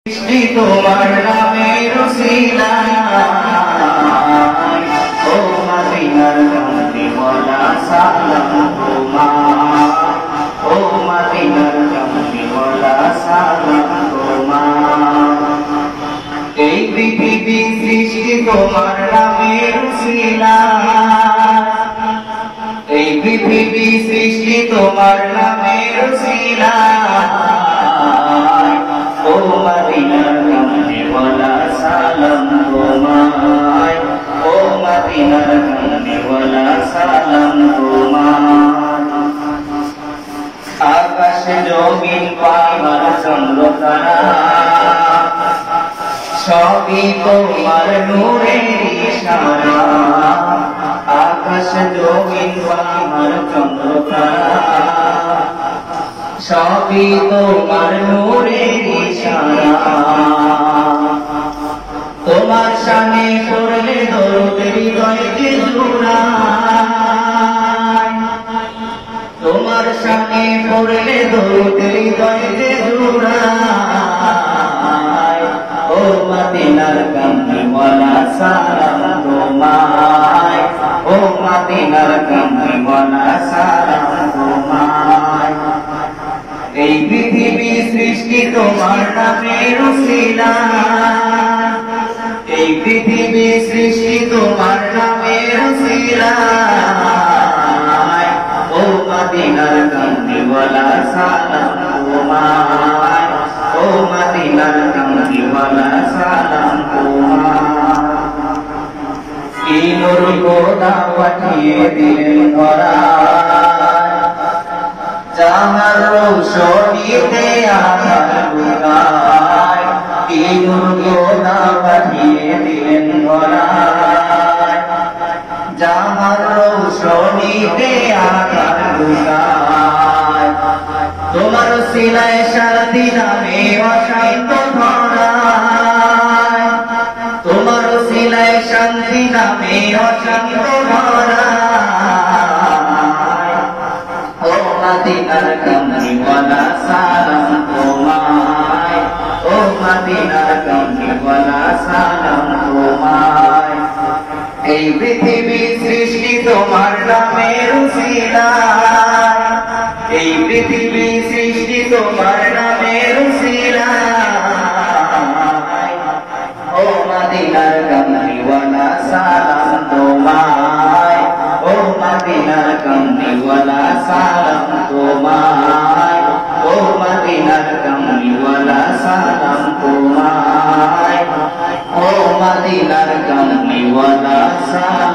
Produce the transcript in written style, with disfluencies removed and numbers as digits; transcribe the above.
সৃষ্টি তোমার নামের উসিলায় ও মদিনার কামলিওয়ালা সালাম তোমার ও মদিনার কামলিওয়ালা সালাম তোমার এই পৃথিবী সৃষ্টি তোমার নামের উসিলায় এই পৃথিবী সৃষ্টি তোমার নামের উসিলায় ও মদিনার কামলিওয়ালা সালাম তোমায় ও মদিনার কামলিওয়ালা সালাম তোমায় আকাশ জমিন পাহাড় চন্দ্র তারা সবই তোমার নূরের ইশারা আকাশ জমিন পাহাড় চন্দ্র তারা সবই তোমার নূরের ইশারা তোমার শানে করলে দরুদ হৃদয়কে জুড়ায় তোমার শানে করলে দরুদ হৃদয়কে জুড়ায় ও মদিনার কামলিওয়ালা সালাম তোমায় ও মদিনার কামলিওয়ালা সালাম তোমায় এই পৃথিবী সৃষ্টি তোমার নামের উসিলায় এই পৃথিবী সৃষ্টি তোমার নামের উসিলায় ও মদিনার কামলিওয়ালা সালাম তোমায় ও মদিনার কামলিওয়ালা সালাম তোমায় কি নূর খোদা পাঠিয়ে দিলেন ধরায় যাহার রৌশনীতে আধার লুকায় কি নূর খোদা পাঠিয়ে দিলেন ধরায় যাহার রৌশনীতে আধার লুকায় তোমার সিলায় শান্তি নামে অশান্ত ধরায় তোমার সিলায় শান্তি নামে অশান্ত ধরায় ও মদিনার কামলিওয়ালা সালাম তোমায় ও মদিনার কামলিওয়ালা সালাম তোমায় এই পৃথিবী সৃষ্টি তোমার নামের উসিলায় এই পৃথিবী সৃষ্টি তোমার নামের উসিলায় ও মদিনার কামলিওয়ালা সালাম তোমায় ও মদিনার কামলিওয়ালা সালাম তোমায় ও মদিনার কামলিওয়ালা সালাম তোমায় ও মদিনার কামলিওয়ালা সালাম